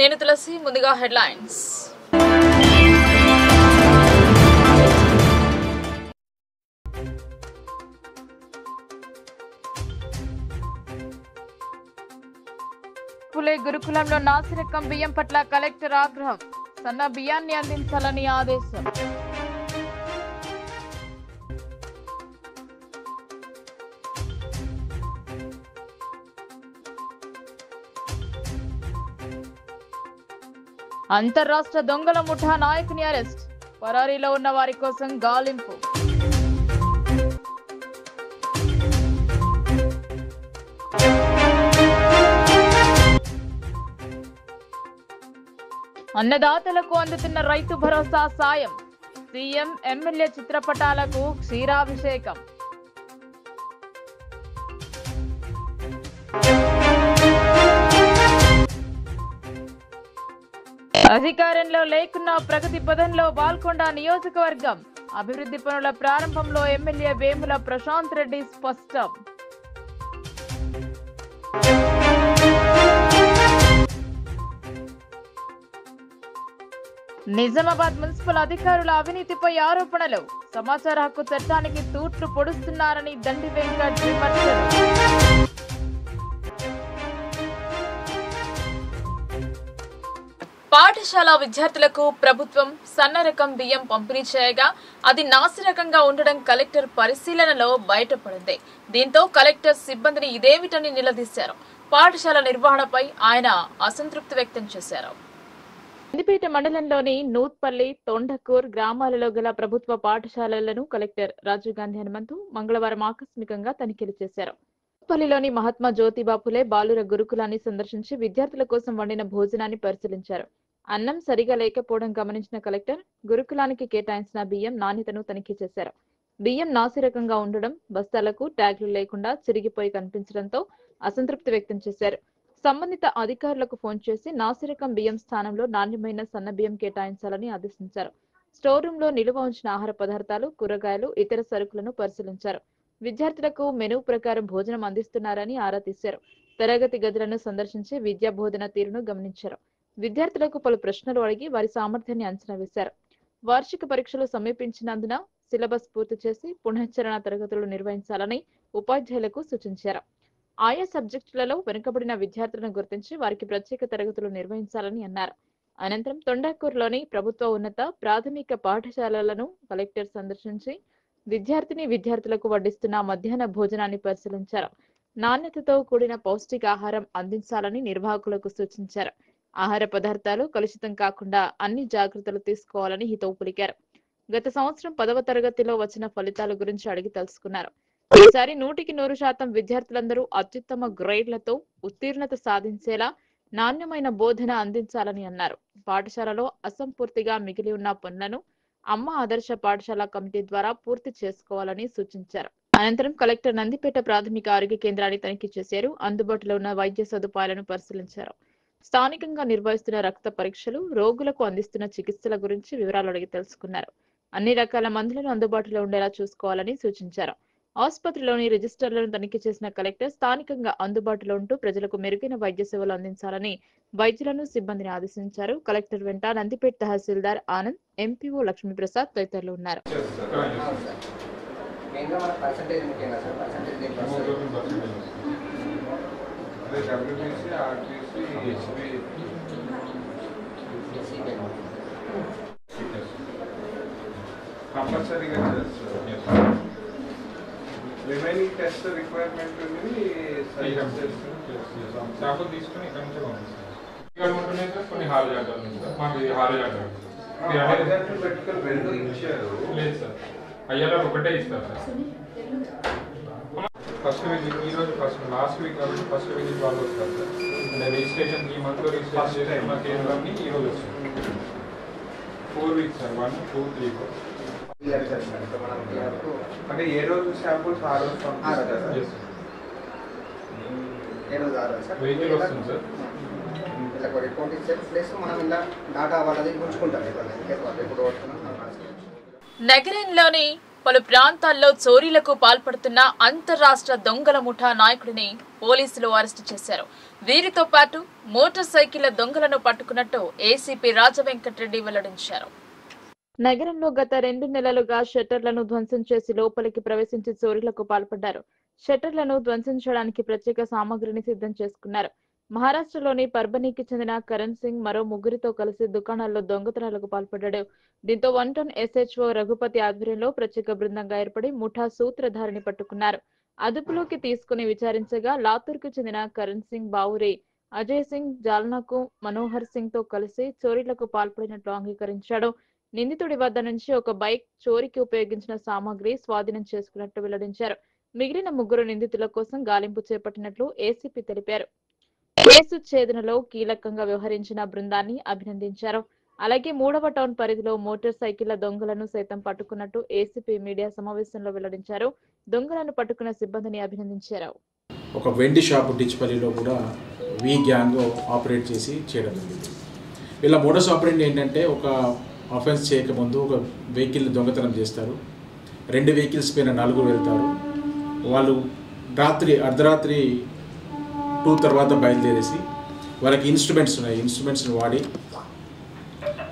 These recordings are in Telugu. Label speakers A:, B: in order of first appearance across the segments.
A: నేను తులసి. ముందుగా హెడ్లైన్స్. పులే గురుకులంలో నాసిరకం బియ్యం పట్ల కలెక్టర్ ఆగ్రహం. సన్న బియ్యాన్ని అందించాలని ఆదేశం. అంతర్రాష్ట్ర దొంగల ముఠా నాయకుని అరెస్ట్. పరారీలో ఉన్న వారి కోసం గాలింపు. అన్నదాతలకు అందుతున్న రైతు భరోసా సాయం. సీఎం ఎమ్మెల్యే చిత్రపటాలకు క్షీరాభిషేకం. అధికారంలో లేకున్నా ప్రగతి పదంలో బాల్కొండ నియోజకవర్గం. అభివృద్ధి పనుల ప్రారంభంలో ఎమ్మెల్యే వేముల ప్రశాంత్ రెడ్డి స్పష్టం. నిజామాబాద్ మున్సిపల్ అధికారుల అవినీతిపై ఆరోపణలు. సమాచార హక్కు చట్టానికి తూట్లు పొడుస్తున్నారని దండి వెంకట్ విమర్శలు. పాఠశాల విద్యార్థులకు ప్రభుత్వం సన్న రకం బియ్యం పంపిణీ చేయగా అది నాసిరకంగా ఉండడం కలెక్టర్ పరిశీలనలో బయటపడింది. దీంతో కలెక్టర్ సిబ్బందిని ఇదేమిటని నిలదీశారు. పాఠశాల నిర్వహణపై ఆయన అసంతృప్తి వ్యక్తం చేశారు. నందిపేట మండలంలోని నూత్పల్లి, తొండకూర్ గ్రామాలలో గల ప్రభుత్వ పాఠశాలలను కలెక్టర్ రాజీవ్ గాంధీ హనుమంతు మంగళవారం ఆకస్మికంగా తనిఖీలు చేశారు. నూత్పల్లిలోని మహాత్మా జ్యోతిబా ఫులే బాలుర గురుకులాన్ని సందర్శించి విద్యార్థుల కోసం వండిన భోజనాన్ని పరిశీలించారు. అన్నం సరిగా లేకపోవడం గమనించిన కలెక్టర్ గురుకులానికి కేటాయించిన బియ్యం నాణ్యతను తనిఖీ చేశారు. బియ్యం నాసిరకంగా ఉండడం, బస్తాలకు ట్యాగ్లు లేకుండా చిరిగిపోయి కనిపించడంతో అసంతృప్తి వ్యక్తం చేశారు. సంబంధిత అధికారులకు ఫోన్ చేసి నాసిరకం బియ్యం స్థానంలో నాణ్యమైన సన్న బియ్యం కేటాయించాలని ఆదేశించారు. స్టోర్ రూమ్ లో నిల్వ ఉంచిన ఆహార పదార్థాలు, కూరగాయలు, ఇతర సరుకులను పరిశీలించారు. విద్యార్థులకు మెనూ ప్రకారం భోజనం అందిస్తున్నారని ఆరా తీశారు. తరగతి గదులను సందర్శించి విద్యా బోధన తీరును గమనించారు. విద్యార్థులకు పలు ప్రశ్నలు అడిగి వారి సామర్థ్యాన్ని అంచనా వేశారు. వార్షిక పరీక్షలు సమీపించినందున సిలబస్ పూర్తి చేసి పునశ్చరణ తరగతులు నిర్వహించాలని ఉపాధ్యాయులకు సూచించారు. ఆయా సబ్జెక్టులలో వెనుకబడిన విద్యార్థులను గుర్తించి వారికి ప్రత్యేక తరగతులు నిర్వహించాలని అన్నారు. అనంతరం తొండాకూరులోని ప్రభుత్వ ఉన్నత ప్రాథమిక పాఠశాలలను కలెక్టర్ సందర్శించి విద్యార్థులకు వడ్డిస్తున్న మధ్యాహ్న భోజనాన్ని పరిశీలించారు. నాణ్యతతో కూడిన పౌష్టికాహారం అందించాలని నిర్వాహకులకు సూచించారు. ఆహార పదార్థాలు కలుషితం కాకుండా అన్ని జాగ్రత్తలు తీసుకోవాలని హితవు పలికారు. గత సంవత్సరం 10వ తరగతిలో వచ్చిన ఫలితాల గురించి అడిగి తెలుసుకున్నారు. ఈసారి 100% విద్యార్థులందరూ అత్యుత్తమ గ్రేడ్లతో ఉత్తీర్ణత సాధించేలా నాణ్యమైన బోధన అందించాలని అన్నారు. పాఠశాలలో అసంపూర్తిగా మిగిలి ఉన్న పనులను అమ్మ ఆదర్శ పాఠశాల కమిటీ ద్వారా పూర్తి చేసుకోవాలని సూచించారు. అనంతరం కలెక్టర్ నందిపేట ప్రాథమిక ఆరోగ్య కేంద్రాన్ని తనిఖీ చేశారు. అందుబాటులో ఉన్న వైద్య సదుపాయాలను పరిశీలించారు. స్థానికంగా నిర్వహిస్తున్న రక్త పరీక్షలు, రోగులకు అందిస్తున్న చికిత్సల గురించి వివరాలు అడిగి తెలుసుకున్నారు. అన్ని రకాల మందులను అందుబాటులో ఉండేలా చూసుకోవాలని సూచించారు. ఆసుపత్రిలోని రిజిస్టర్లను తనిఖీ చేసిన కలెక్టర్ స్థానికంగా అందుబాటులో ఉంటూ ప్రజలకు మెరుగైన వైద్య సేవలు అందించాలని వైద్యులను, సిబ్బందిని ఆదేశించారు. కలెక్టర్ వెంట నందిపేట తహసీల్దార్ ఆనంద్, ఎంపీఓ లక్ష్మీప్రసాద్ తదితరులు ఉన్నారు.
B: రిమైనింగ్ టెస్ట్ రిక్వైర్మెంట్ శాంపుల్ తీసుకుని ఇక్కడ నుంచి పంపిస్తాం. కొన్ని హారజాటాలు మాకు హారజాటాలు లేదు సార్, అయ్యాలో ఒకటే ఇస్తారు సార్. ఫస్ట్ విజిట్ ఈ రోజు, లాస్ట్ వీక్ కాబట్టి ఫస్ట్ విజిట్ వాళ్ళు వస్తారు సార్. రిజిస్ట్రేషన్ ఈ మంత్లో రిజిస్ట్రేషన్ చేసిన కేంద్రాన్ని ఈ రోజు వస్తుంది. 4 వీక్స్ సార్, 1, 2, 3, 4. అంటే ఏ రోజు శాంపుల్స్ ఆ రోజు వెహికల్ వస్తుంది సార్.
A: నగరంలోని పలు ప్రాంతాల్లో చోరీలకు పాల్పడుతున్న అంతర్రాష్ట్ర దొంగల ముఠా నాయకుడిని పోలీసులు అరెస్టు చేశారు. వీరితో పాటు మోటార్ సైకిళ్ల దొంగలను పట్టుకున్నట్టు ఏసీపీ రాజవెంకటరెడ్డి వెల్లడించారు. నగరంలో గత 2 నెలలుగా షట్టర్లను ధ్వంసం చేసి లోపలికి ప్రవేశించి చోరీలకు పాల్పడ్డారు. షట్టర్లను ధ్వంసం చేయడానికి ప్రత్యేక సామగ్రిని సిద్ధం చేసుకున్నారు. మహారాష్ట్రలోని పర్బనీకి చెందిన కరణ్ సింగ్ మరో ముగ్గురితో కలిసి దుకాణాల్లో దొంగతనాలకు పాల్పడ్డాడు. దీంతో 1 టౌన్ SHO రఘుపతి ఆధ్వర్యంలో ప్రత్యేక బృందంగా ఏర్పడి ముఠా సూత్రధారిని పట్టుకున్నారు. అదుపులోకి తీసుకుని విచారించగా లాతూర్కు చెందిన కరణ్ సింగ్ బావురి అజయ్ సింగ్ జాల్నాకు మనోహర్ సింగ్ తో కలిసి చోరీలకు పాల్పడినట్లు అంగీకరించాడు. నిందితుడి వద్ద నుంచి ఒక బైక్, చోరీకి ఉపయోగించిన సామాగ్రి స్వాధీనం చేసుకున్నట్టు వెల్లడించారు. మిగిలిన 3 నిందితుల కోసం గాలింపు చేపట్టినట్లు ఏసీపీ తెలిపారు. కేసు ఛేదనలో కీలకంగా వ్యవహరించిన బృందాన్ని అభినందించారు. అలాగే 3వ టౌన్ పరిధిలో మోటార్ సైకిళ్ల దొంగలను సైతం పట్టుకున్నట్టు ఏసీపీ మీడియా సమావేశంలో వెల్లడించారు. దొంగలను పట్టుకున్న సిబ్బందిని అభినందించారు.
C: ఒక వెండి షాపు డిచ్పల్లిలో కూడా వి గ్యాంగ్ ఆపరేట్ చేసి చేయడం జరిగింది. వీళ్ళ మోడస్ ఆపరేట్ ఏంటంటే ఒక ఆఫెన్స్ చేయకముందు ఒక వెహికల్ దొంగతనం చేస్తారు. 2 వెహికల్స్ పైన 4 వెళ్తారు. వాళ్ళు అర్ధరాత్రి 2 తర్వాత బయలుదేరేసి వాళ్ళకి ఇన్స్ట్రుమెంట్స్ ఉన్నాయి. ఇన్స్ట్రుమెంట్స్ని వాడి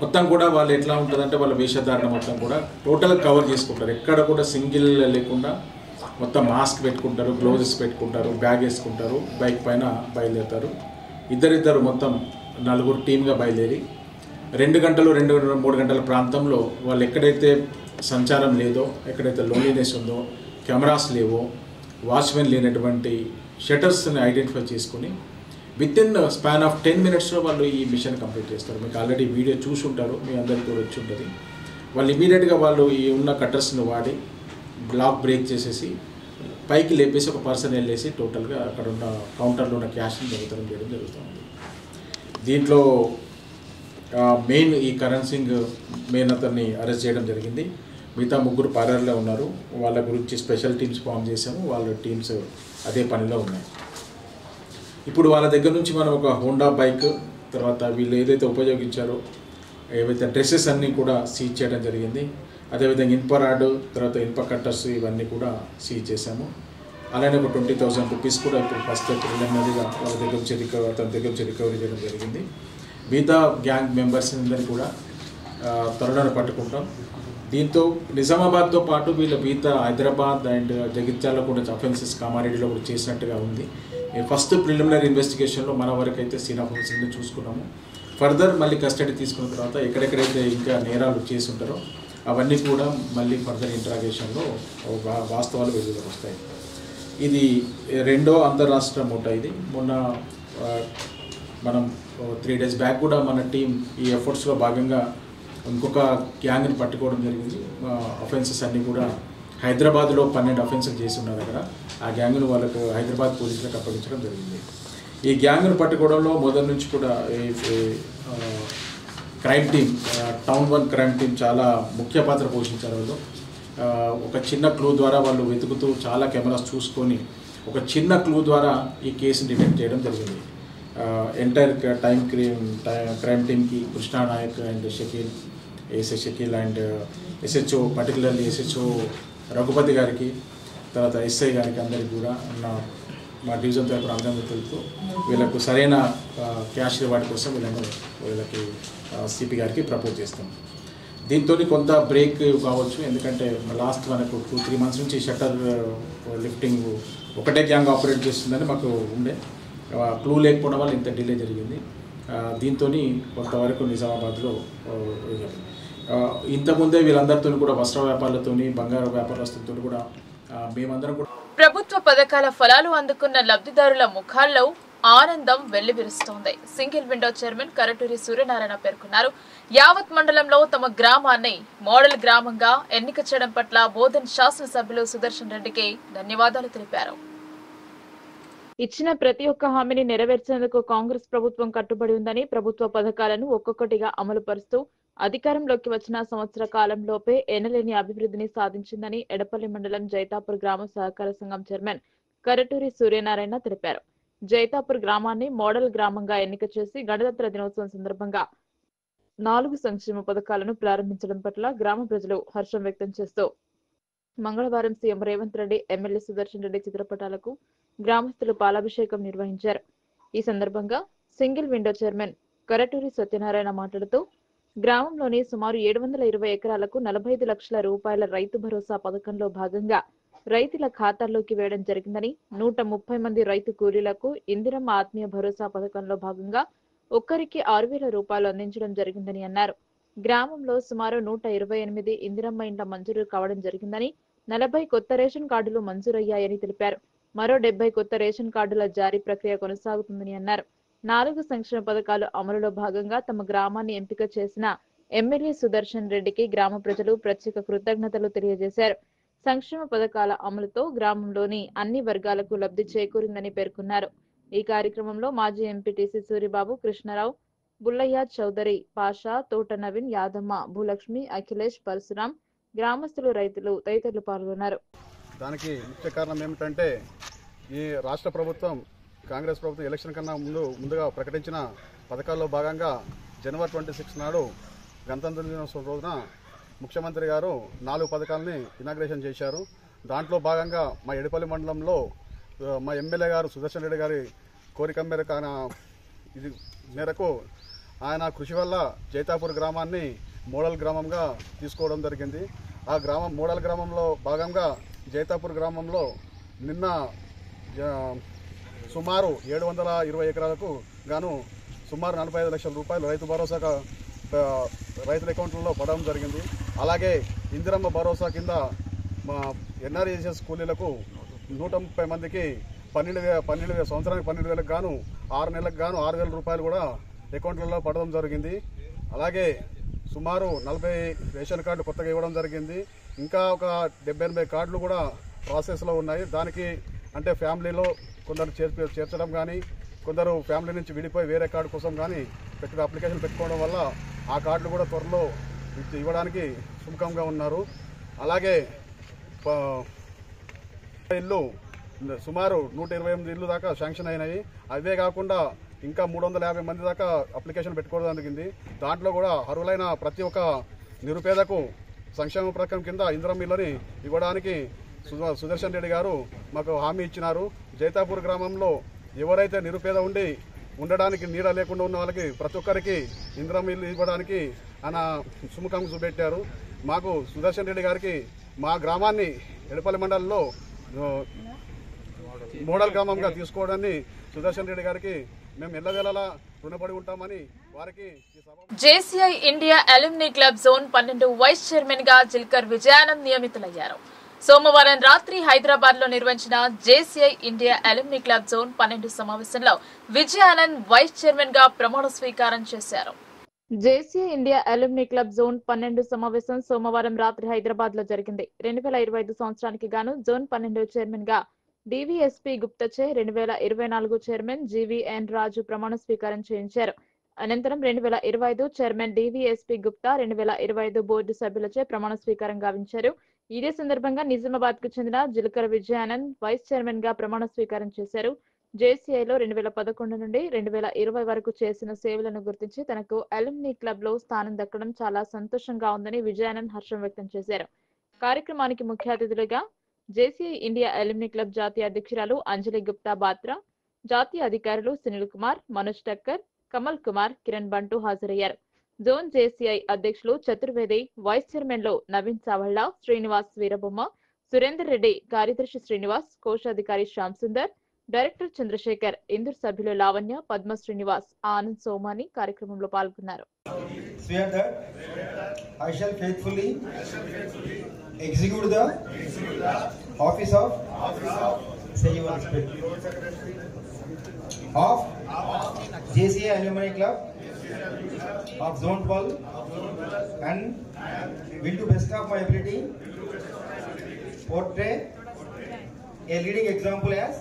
C: మొత్తం కూడా వాళ్ళు ఎట్లా ఉంటుందంటే వాళ్ళ వేషధారణ మొత్తం కూడా టోటల్గా కవర్ చేసుకుంటారు. ఎక్కడ కూడా సింగిల్ లేకుండా మొత్తం మాస్క్ పెట్టుకుంటారు, గ్లోవ్స్ పెట్టుకుంటారు, బ్యాగ్ వేసుకుంటారు, బైక్ పైన బయలుదేరుతారు. ఇద్దరిద్దరు మొత్తం 4 టీమ్గా బయలుదేరి 2 గంటలు 2-3 గంటల ప్రాంతంలో వాళ్ళు ఎక్కడైతే సంచారం లేదో, ఎక్కడైతే లోన్లీనెస్ ఉందో, కెమెరాస్ లేవో, వాచ్మెన్ లేనటువంటి షటర్స్ని ఐడెంటిఫై చేసుకుని విత్ ఇన్ స్పాన్ ఆఫ్ 10 మినిట్స్లో వాళ్ళు ఈ మిషన్ కంప్లీట్ చేస్తారు. మీకు ఆల్రెడీ వీడియో చూసి ఉంటారు, మీ అందరికీ కూడా వచ్చి ఉంటుంది. వాళ్ళు ఇమీడియట్గా వాళ్ళు ఈ ఉన్న కట్టర్స్ని వాడి బ్లాక్ బ్రేక్ చేసేసి పైకి లేపేసి ఒక పర్సన్ వెళ్ళేసి టోటల్గా అక్కడ ఉన్న కౌంటర్లో ఉన్న క్యాష్ని దొంగతనం చేయడం జరుగుతుంది. దీంట్లో మెయిన్ ఈ కరణ్ సింగ్ మెయిన్ అతన్ని అరెస్ట్ చేయడం జరిగింది. మిగతా 3 పారాల్లో ఉన్నారు. వాళ్ళ గురించి స్పెషల్ టీమ్స్ ఫామ్ చేసాము. వాళ్ళ టీమ్స్ అదే పనిలో ఉన్నాయి. ఇప్పుడు వాళ్ళ దగ్గర నుంచి మనం ఒక హోండా బైక్, తర్వాత వీళ్ళు ఏదైతే ఉపయోగించారో ఏవైతే డ్రెస్సెస్ అన్నీ కూడా సీజ్ చేయడం జరిగింది. అదేవిధంగా ఇనుప రాడ్, తర్వాత ఇనుప కట్టర్స్ ఇవన్నీ కూడా సీజ్ చేశాము. అలానే ఒక 20,000 రూపీస్ కూడా ఇప్పుడు ఫస్ట్ ప్రిలిమినరీగా వాళ్ళ దగ్గర నుంచి రికవరీ చేయడం జరిగింది. మిగతా గ్యాంగ్ మెంబర్స్ అందరినీ కూడా త్వరలో పట్టుకుంటాం. దీంతో నిజామాబాద్తో పాటు వీళ్ళ మిగతా హైదరాబాద్ అండ్ జగిత్యాలలో కూడా అఫెన్సెస్ కామారెడ్డిలో కూడా చేసినట్టుగా ఉంది. ఫస్ట్ ప్రిలిమినరీ ఇన్వెస్టిగేషన్లో మన వరకు అయితే సీన్ ఆఫ్ అఫెన్స్ని చూసుకున్నాము. ఫర్దర్ మళ్ళీ కస్టడీ తీసుకున్న తర్వాత ఎక్కడెక్కడైతే ఇంకా నేరాలు చేసి ఉంటారో అవన్నీ కూడా మళ్ళీ ఫర్దర్ ఇంట్రాగేషన్లో వాస్తవాలు వెలుగులోకి వస్తాయి. ఇది 2వ అంతర్రాష్ట్ర ముఠా. ఇది మొన్న మనం 3 డేస్ బ్యాక్ కూడా మన టీం ఈ ఎఫర్ట్స్లో భాగంగా ఇంకొక గ్యాంగ్ని పట్టుకోవడం జరిగింది. అఫెన్సెస్ అన్నీ కూడా హైదరాబాద్లో 12 అఫెన్సెస్ చేసి ఉన్నారు. అక్కడ ఆ గ్యాంగ్ను వాళ్ళకు హైదరాబాద్ పోలీసులకు అప్పగించడం జరిగింది. ఈ గ్యాంగ్ను పట్టుకోవడంలో మొదటి నుంచి కూడా crime team, town 1 crime team చాలా ముఖ్య పాత్ర పోషించారు. వాళ్ళు ఒక చిన్న క్లూ ద్వారా వాళ్ళు వెతుకుతూ చాలా కెమెరాస్ చూసుకొని ఒక చిన్న క్లూ ద్వారా ఈ కేసుని డిటెక్ట్ చేయడం జరిగింది. ఎంటైర్ క్రైమ్ టీమ్కి Krishna Nayak and Shakeel, ASI Shakeel and SHO particularly SHO Raghupati గారికి, తర్వాత SI గారికి అందరికీ కూడా మా డివిజన్ తరపున అభినందనలు తెలుపుతూ వీళ్ళకు సరైన క్యాష్ రివార్డ్ కోసం వీళ్ళకి CP గారికి ప్రపోజ్ చేస్తాం. దీంతో కొంత బ్రేక్ కావచ్చు. ఎందుకంటే లాస్ట్ మనకు 2-3 మంత్స్ నుంచి షట్టర్ లిఫ్టింగ్ ఒకటే గ్యాంగ్ ఆపరేట్ చేస్తుందని మాకు ఉండే క్లూ లేకపోవడం వల్ల ఇంత డిలే జరిగింది. దీంతో కొంతవరకు నిజామాబాద్లో ఇంతకుముందే వీళ్ళందరితో కూడా వస్త్ర వ్యాపారులతో, బంగారు వ్యాపారస్తులతో కూడా మేమందరం కూడా
A: ప్రభుత్వ పథకాల ఫలాలు అందుకున్న లబ్ధిదారుల ముఖాల్లో ఆనందం వెల్లివిరుస్తోంది. Single window chairman Karaturi Suryanarayana పేర్కొన్నారు. యావత్ మండలంలో తమ గ్రామాన్ని మోడల్ గ్రామంగా ఎన్నిక చేయడం పట్ల బోధన్ శాసనసభ్యులు సుదర్శన్ రెడ్డికి ధన్యవాదాలు తెలిపారు. ఇచ్చిన ప్రతి ఒక్క హామీని నెరవేర్చేందుకు కాంగ్రెస్ ప్రభుత్వం కట్టుబడి ఉందని, ప్రభుత్వ పథకాలను ఒక్కొక్కటిగా అమలు పరుస్తూ అధికారంలోకి వచ్చిన సంవత్సర కాలంలోపే ఎనలేని అభివృద్ధిని సాధించిందని ఎడపల్లి మండలం జైతాపూర్ గ్రామ సహకార సంఘం చైర్మన్ కరటూరి సూర్యనారాయణ తెలిపారు. జైతాపూర్ గ్రామాన్ని మోడల్ గ్రామంగా ఎన్నిక చేసి గణతంత్ర దినోత్సవం సందర్భంగా 4 సంక్షేమ పథకాలను ప్రారంభించడం పట్ల గ్రామ ప్రజలు హర్షం వ్యక్తం చేస్తూ మంగళవారం సీఎం రేవంత్ రెడ్డి, ఎమ్మెల్యే సుదర్శన్ రెడ్డి చిత్రపటాలకు గ్రామస్తులు పాలాభిషేకం నిర్వహించారు. ఈ సందర్భంగా single window chairman Karaturi Satyanarayana మాట్లాడుతూ గ్రామంలోని సుమారు 720 ఎకరాలకు 45 లక్షల రూపాయల రైతు భరోసా పథకంలో భాగంగా రైతుల ఖాతాల్లోకి వేయడం జరిగిందని, 130 మంది రైతు కూలీలకు ఇందిరమ్మ ఆత్మీయ భరోసా పథకంలో భాగంగా ఒక్కరికి 6,000 రూపాయలు అందించడం జరిగిందని అన్నారు. గ్రామంలో సుమారు 128 ఇందిరమ్మ ఇండ్ల మంజూరు కావడం జరిగిందని, 40 కొత్త రేషన్ కార్డులు మంజూరయ్యాయని తెలిపారు. మరో 70 కొత్త రేషన్ కార్డుల జారీ ప్రక్రియ కొనసాగుతుందని అన్నారు. 4 సంక్షేమ పథకాలు అమలులో భాగంగా తమ గ్రామాన్ని ఎంపిక చేసిన ఎమ్మెల్యే సుదర్శన్ రెడ్డికి గ్రామ ప్రజలు ప్రత్యేక కృతజ్ఞతలు తెలియజేశారు. సంక్షేమ పథకాల అమలుతో గ్రామంలోని అన్ని వర్గాలకు లబ్ధి చేకూరిందని పేర్కొన్నారు. ఈ కార్యక్రమంలో మాజీ ఎంపీటీసీ సూరిబాబు, కృష్ణరావు, బుల్లయ్య చౌదరి, పాషా, తోట నవీన్, యాదమ్మ, భూలక్ష్మి, అఖిలేష్, పరశురాం, గ్రామస్తులు, రైతులు తదితరులు పాల్గొన్నారు.
D: దానికి ముఖ్య కారణం ఏమిటంటే ఈ రాష్ట్ర ప్రభుత్వం, కాంగ్రెస్ ప్రభుత్వం ఎలక్షన్ కన్నా ముందుగా ప్రకటించిన పథకాల్లో భాగంగా జనవరి 26 నాడు గణతంత్ర దినోత్సవం రోజున ముఖ్యమంత్రి గారు 4 పథకాలని ఇనాగ్రేషన్ చేశారు. దాంట్లో భాగంగా మా ఎడపల్లి మండలంలో మా ఎమ్మెల్యే గారు సుదర్శన్ రెడ్డి గారి కోరిక మేరకు ఆయన కృషి వల్ల జైతాపూర్ గ్రామాన్ని మోడల్ గ్రామంగా తీసుకోవడం జరిగింది. ఆ గ్రామం మోడల్ గ్రామంలో భాగంగా జైతాపూర్ గ్రామంలో నిన్న సుమారు 720 ఎకరాలకు గాను సుమారు 45 లక్షల రూపాయలు రైతు భరోసా రైతుల అకౌంట్లలో పడడం జరిగింది. అలాగే ఇందిరమ్మ భరోసా కింద మా ఎన్ఆర్ఈఎస్ఎస్ కూలీలకు 130 మందికి 12,000 సంవత్సరానికి 12,000కు గాను 6 నెలలకు గాను 6,000 రూపాయలు కూడా అకౌంట్లలో పడడం జరిగింది. అలాగే సుమారు 40 రేషన్ కార్డు కొత్తగా ఇవ్వడం జరిగింది. ఇంకా ఒక 70-80 కార్డులు కూడా ప్రాసెస్లో ఉన్నాయి. దానికి అంటే ఫ్యామిలీలో కొందరు చేర్చడం కానీ, కొందరు ఫ్యామిలీ నుంచి విడిపోయి వేరే కార్డు కోసం కానీ అప్లికేషన్ పెట్టుకోవడం వల్ల ఆ కార్డులు కూడా త్వరలో ఇవ్వడానికి సుముఖంగా ఉన్నారు. అలాగే ఇల్లు సుమారు 128 ఇల్లు దాకా శాంక్షన్ అయినాయి. అవే కాకుండా ఇంకా 350 మంది దాకా అప్లికేషన్ పెట్టుకోవడం జరిగింది. దాంట్లో కూడా అర్హులైన ప్రతి ఒక్క నిరుపేదకు సంక్షేమ పథకం కింద ఇందిరమ్మ ఇళ్ళని ఇవ్వడానికి సుదర్శన్ రెడ్డి గారు మాకు హామీ ఇచ్చినారు. జైతాపూర్ గ్రామంలో ఎవరైతే నిరుపేద ఉండడానికి నీడ లేకుండా ఉన్న వాళ్ళకి ప్రతి ఒక్కరికి ఇందిరమ్మ ఇల్లు ఇవ్వడానికి ఆయన సుముఖంగా చూపెట్టారు. మాకు సుదర్శన్ రెడ్డి గారికి మా గ్రామాన్ని ఎడపల్లి మండలంలో మోడల్ గ్రామంగా తీసుకోవడాన్ని సుదర్శన్ రెడ్డి గారికి మేము ఎల్లవేళలా రుణపడి ఉంటామని వారికి
A: JCI India alumni club zone 12 vice chairman గా జిల్కర్ విజయానంద్ నియమితులయ్యారు. సోమవారం రాత్రి హైదరాబాద్ లో నిర్వహించిన JCI India alumni club zone 12 సమావేశంలో విజయానంద్ వైస్ చైర్మన్ గా ప్రమాణ స్వీకారం చేశారు. JCI India alumni club zone 12 సమావేశం సోమవారం రాత్రి హైదరాబాద్ లో జరిగింది. 2025 సంవత్సరానికి గాను జోన్ 12 చైర్మన్ గా డివిఎస్పీ గుప్తచే, 2024 చైర్మన్ జీవీఎన్ రాజు ప్రమాణ స్వీకారం చేయించారు. అనంతరం 2025 చైర్మన్ డివిఎస్పీ గుప్తా, 2025 బోర్డు సభ్యులచే ప్రమాణ స్వీకారం గావించారు. ఇదే సందర్భంగా నిజామాబాద్ కు చెందిన జిల్కర్ విజయానంద్ వైస్ చైర్మన్ గా ప్రమాణ స్వీకారం చేశారు. జేసీఐలో 2011 నుండి 2020 వరకు చేసిన సేవలను గుర్తించి తనకు అల్యూమినీ క్లబ్ లో స్థానం దక్కడం చాలా సంతోషంగా ఉందని విజయానంద్ హర్షం వ్యక్తం చేశారు. కార్యక్రమానికి ముఖ్య అతిథులుగా జేసీఐ ఇండియా అల్యూమినీ క్లబ్ జాతీయ అధ్యక్షురాలు అంజలి గుప్తా బాత్రా, జాతీయ అధికారులు సునీల్ కుమార్, మనోజ్ టక్కర్, కమల్ కుమార్, కిరణ్ బంటు హాజరయ్యారు. జోన్ జేసీఐ అధ్యక్షులు చతుర్వేది, వైస్ చైర్మన్లు నవీన్ సావళ్ల, శ్రీనివాస్ వీరబొమ్మ, సురేందర్ రెడ్డి, కార్యదర్శి శ్రీనివాస్, కోశాధికారి శ్యామ్ సుందర్, డైరెక్టర్ చంద్రశేఖర్, ఇందూర్ సభ్యులు లావణ్య, పద్మ శ్రీనివాస్, ఆనంద్ సోమాని కార్యక్రమంలో పాల్గొన్నారు.
E: Execute the office of say your respect of JCI Alumni Club of Zone 12 and will do best of my ability portray a leading example as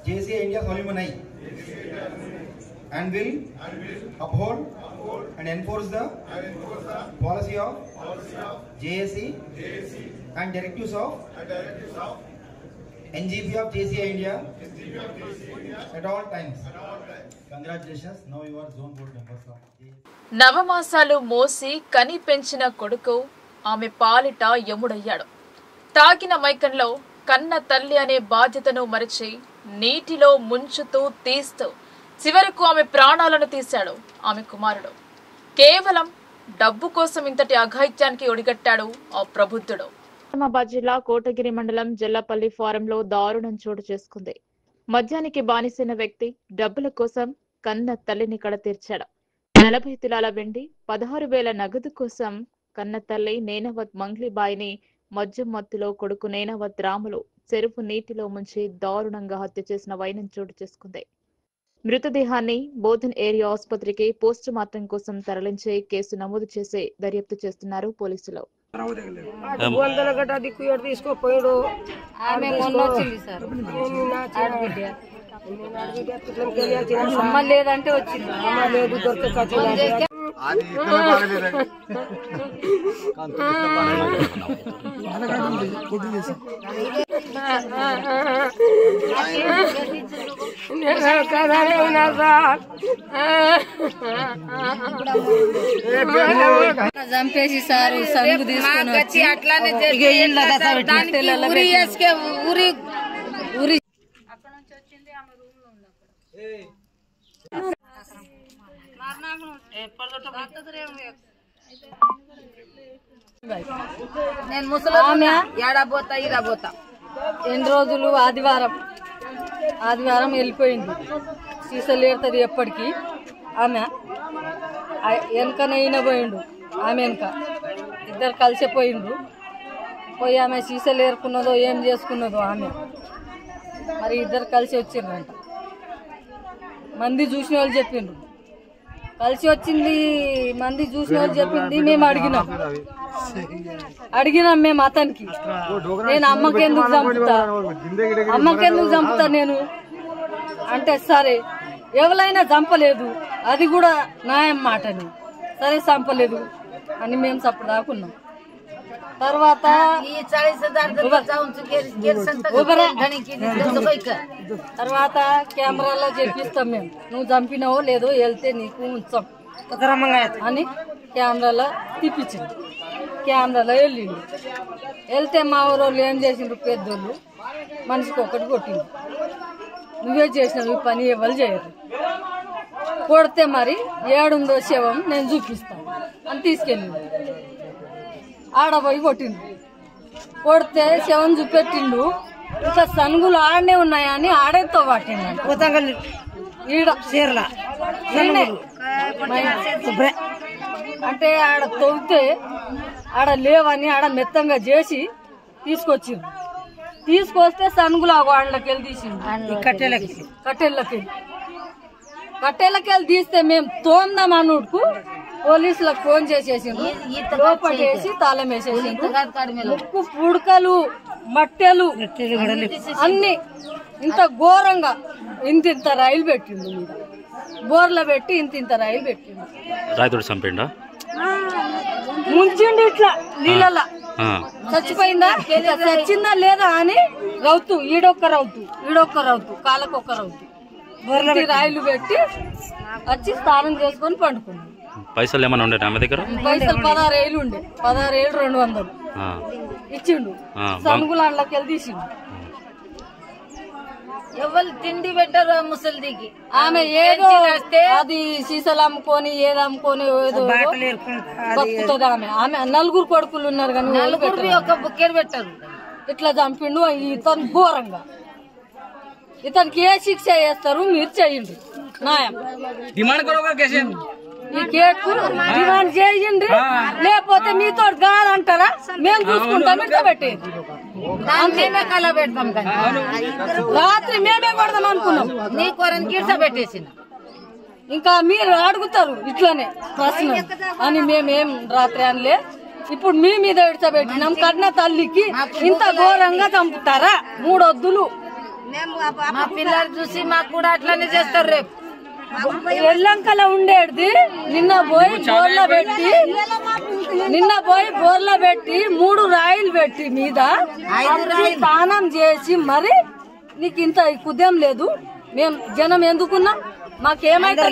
E: JCI India's alumni and will uphold and enforce the policy of JSC and directives of NGP of JCI India at all times. Congratulations, now you are zone board members of JSC.
A: నవమాసాలు మోసి కని పెంచిన కొడుకు ఆమె పాలిట యముడయ్యాడు. తాగిన మైకంలో కన్న తల్లి అనే బాధ్యతను మరిచి నీటిలో ముంచుతూ తీస్తూ చివరకు ఆమె ప్రాణాలను తీశాడు ఆమె కుమారుడు. కేవలం డబ్బు కోసం ఇంతటి అఘాయిత్యానికి ఒడిగట్టాడు ఆ ప్రబుద్ధుడు. నిజామాబాద్ జిల్లా కోటగిరి మండలం జల్లపల్లి ఫారంలో దారుణం చోటు చేసుకుంది. మద్యానికి బానిసైన వ్యక్తి డబ్బుల కోసం కన్న తల్లిని కడ తీర్చాడు. 40 తులాల వెండి, 16,000 నగదు కోసం కన్న తల్లి నేనవత్ మంగ్లీబాయిని మద్యం మత్తులో కొడుకు నేనవత్ రాములు చెరువు నీటిలో ముంచి దారుణంగా హత్య చేసిన వైనం చోటు చేసుకుంది. మృతదేహాన్ని బోధన్ ఏరియా ఆసుపత్రికి పోస్ట్ మార్టం కోసం తరలించి కేసు నమోదు చేసి దర్యాప్తు చేస్తున్నారు పోలీసులు.
F: లేదంటే వచ్చింది చంపేసి సార్ సంగు తీసుకొని వచ్చి అట్లానే ఊరి ఊరి అక్కడ నుంచి వచ్చింది ఆమె రూమ్ లో నేను ముసలి ఏడాపోతా ఇరాపోతా. ఎన్ని రోజులు ఆదివారం వెళ్ళిపోయింది. సీసలు ఏరుతుంది ఎప్పటికీ. ఆమె వెనకనైనా పోయిండు. ఆమె వెనక ఇద్దరు కలిసిపోయిండ్రు. పోయి ఆమె సీసలు ఏరుకున్నదో ఏం చేసుకున్నదో ఆమె. మరి ఇద్దరు కలిసి వచ్చిండ్రంట. మంది చూసిన వాళ్ళు చెప్పిండ్రు. కలిసి వచ్చింది మంది చూసిన వాళ్ళు చెప్పింది. మేము అడిగినాం మేము అతనికి. నేను అమ్మకెందుకు చంపుతా నేను అంటే, సరే ఎవరైనా చంపలేదు, అది కూడా న్యాయం మాటని. సరే చంపలేదు అని మేము సప్పుడు దాకున్నాం. తర్వాత కెమెరాలో చెప్పిస్తాం మేము. నువ్వు చంపినావో లేదో వెళ్తే నీకు ఉంచాం అని కెమెరాలో తిప్పించింది. కెమెరాలో వెళ్తే మా ఊరోళ్ళు ఏం చేసిండ్రు, పెద్దోళ్ళు మనిషికి ఒకటి కొట్టింది. నువ్వే చేసినావు ఈ పని, ఎవరు చేయరు. కొడితే మరి ఏడుందో శవం నేను చూపిస్తాను అని తీసుకెళ్ళిండు. ఆడపోయి కొట్టిండు. కొడితే శవం చూపెట్టిండు. ఇంకా సనుగులు ఆడనే ఉన్నాయని ఆడేతో పట్టిండు. అంటే ఆడ తవ్వితే ఆడ లేవని ఆడ మెత్తంగా చేసి తీసుకొచ్చిండు. తీసుకొస్తే సనుగులు ఆ వాళ్ళకి వెళ్ళి తీసిండు. కట్టెలకెళ్ళి తీస్తే మేము తోందాం అన్నుడుకు పోలీసులకు ఫోన్ చేసేసిండు. లోపటేసి తాళం వేసేసిండు. ముక్కు పుడకలు మట్టెలు అన్ని ఇంత ఘోరంగా ఇంత రైలు పెట్టిండు. మీద బోర్లో పెట్టి ఇంత రైలు పెట్టిండు.
G: రాయితోడు చంపిండా,
F: ముంచిండు ఇట్లా నీళ్ళ. చచ్చిపోయిందా చచ్చిందా లేదా అని రౌతు, ఈడొక్క రౌతు కాళ్ళకొక్క రౌతు రాయిలు పెట్టి వచ్చి స్నానం చేసుకొని పండుకున్నాడు.
G: పైసలు ఏమైనా ఉండే ఆమె దగ్గర?
F: పైసలు 16,000 ఉండే. 16,200 ఇచ్చిండు. సనుగులాండ్లకి వెళ్ళి తీసిండు. ఎవరు తిండి పెట్టరు ముసలిదికి. ఆమె ఏదో అది సీసాలు అమ్ముకొని ఏదో అమ్ముకొని ఏదో బతుకుతుంది. ఆమె 4 కొడుకులు ఉన్నారు కానీ 4 ఒక బుక్కెట్ పెట్టరు. ఇట్లా చంపిండు. ఇతను ఘోరంగా. ఇతనికి ఏ శిక్ష చేస్తారు మీరు చేయండి. న్యాయం ఈ కేకు డిమాండ్ చేయండి. లేకపోతే మీతో కాదంటారా మేము చూసుకుంటాం. ఇట్లా పెట్టేది మేమే కళ పెడతాం. రాత్రి మేమే కొడదాం అనుకున్నాం. నీ కొరనికి ఇట్లా పెట్టేసిన ఇంకా మీరు అడుగుతారు ఇట్లానే ప్రశ్న అని మేమేం రాత్రి అనలే. ఇప్పుడు మీ మీద ఇడ్చబెట్టినాం. కన్న తల్లికి ఇంత ఘోరంగా చంపుతారా? 3 వద్దులు. మా పిల్లలు చూసి మాకు కూడా అట్లానే చేస్తారు. రేపు ఎల్లంకల ఉండేది నిన్న పోయి బోర్లో పెట్టి 3 రాయిలు పెట్టి మీద స్నానం చేసి మరి నీకు ఇంత కుదేం లేదు. మేము జనం ఎందుకున్నాం? మాకేమైతే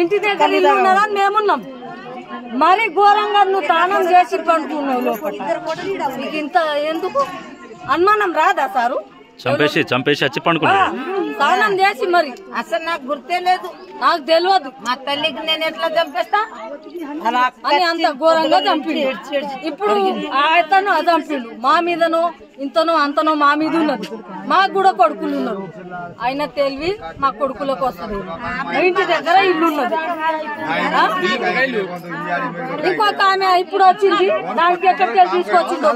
F: ఇంటి దగ్గర ఇల్లు ఉన్నారని మేమున్నాం. మరి ఘోరంగా నువ్వు తానం చేసి పండుకున్నావు లోపల నీకు ఇంత ఎందుకు అనుమానం రాదా సారు?
G: చంపేసి వచ్చి పండుకున్నాడు.
F: స్నానం చేసి మరి
H: అసలు నాకు గుర్తే లేదు,
F: నాకు తెలియదు.
H: మా తల్లికి నేను ఎట్లా చంపేస్తా
F: అని అంత ఘోరంగా చంపిండు. ఇప్పుడు అతను అది చంపిండు. మా మీదనో ఇంతనో అంతనో మా మీద ఉన్నది. మాకు కూడా కొడుకులు ఉన్నారు. ఆయన తెలివి మా కొడుకులకు వస్తుంది. ఇంటి దగ్గర ఇల్లు ఉన్నది. ఇంకొక ఆమె ఇప్పుడు వచ్చింది. దానికి ఎక్కడికి తీసుకొచ్చిందో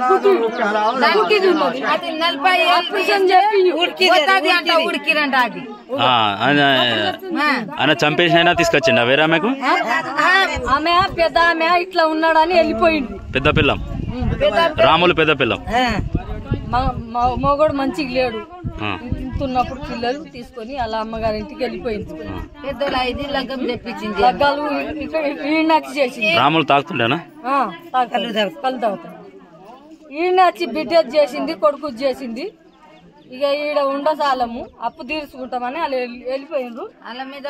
F: దానికి ఇది ఉన్నది.
H: అది 40
F: ఆపరేషన్ చెప్పి
H: అంట ఉడికిరంట. అది
G: ఆయన చంపేసినా తీసుకొచ్చిండా వేరే ఆమెకు?
F: ఆమె పెద్ద ఆమె ఇట్లా ఉన్నాడని వెళ్ళిపోయింది.
G: పెద్ద పిల్లం రాములు పెద్ద పిల్లం.
F: మొగడు మంచిగా లేడు. ఇంతున్నప్పుడు పిల్లలు తీసుకొని అలా అమ్మగారింటికి వెళ్ళిపోయింది.
H: పెద్దలు 5 లగ్గం తెప్పించింది.
F: లగ్గాలు ఈయనచ్చి చేసింది.
G: రాములు తాగుతుండేనా?
F: కళ్ళు తాగుతాడు. ఈయన వచ్చి బిడ్డ చేసింది, కొడుకు చేసింది. ఇక ఈడ ఉండసాలము అప్పు తీర్చుకుంటామని వాళ్ళు వెళ్ళిపోయిండ్రు.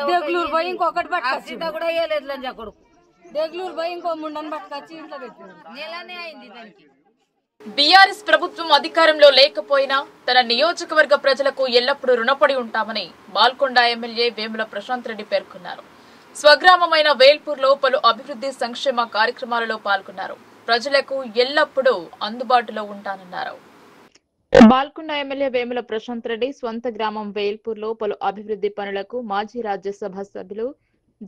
F: దేగులూరు పోయి ఇంకొకటి పట్టుకొచ్చి
H: కూడా వేయలేదు లంజా కొడుకు.
F: దేగులూరు పోయి ఇంకో ముండని పట్టుకొచ్చి ఇంట్లో పెట్టారు.
H: నెలనే అయింది దానికి.
A: బీఆర్ఎస్ ప్రభుత్వం అధికారంలో లేకపోయినా తన నియోజకవర్గ ప్రజలకు ఎల్లప్పుడూ రుణపడి ఉంటామని బాల్కొండ ఎమ్మెల్యే వేముల ప్రశాంత్ రెడ్డి పేర్కొన్నారు. స్వగ్రామమైన వేల్పూర్లో పలు అభివృద్ధి సంక్షేమ కార్యక్రమాలలో పాల్గొన్నారు. ప్రజలకు ఎల్లప్పుడూ అందుబాటులో ఉంటానన్నారు. బాల్కొండ ఎమ్మెల్యే వేముల ప్రశాంత్ రెడ్డి స్వంత గ్రామం వేల్పూర్లో పలు అభివృద్ధి పనులకు మాజీ రాజ్యసభ సభ్యులు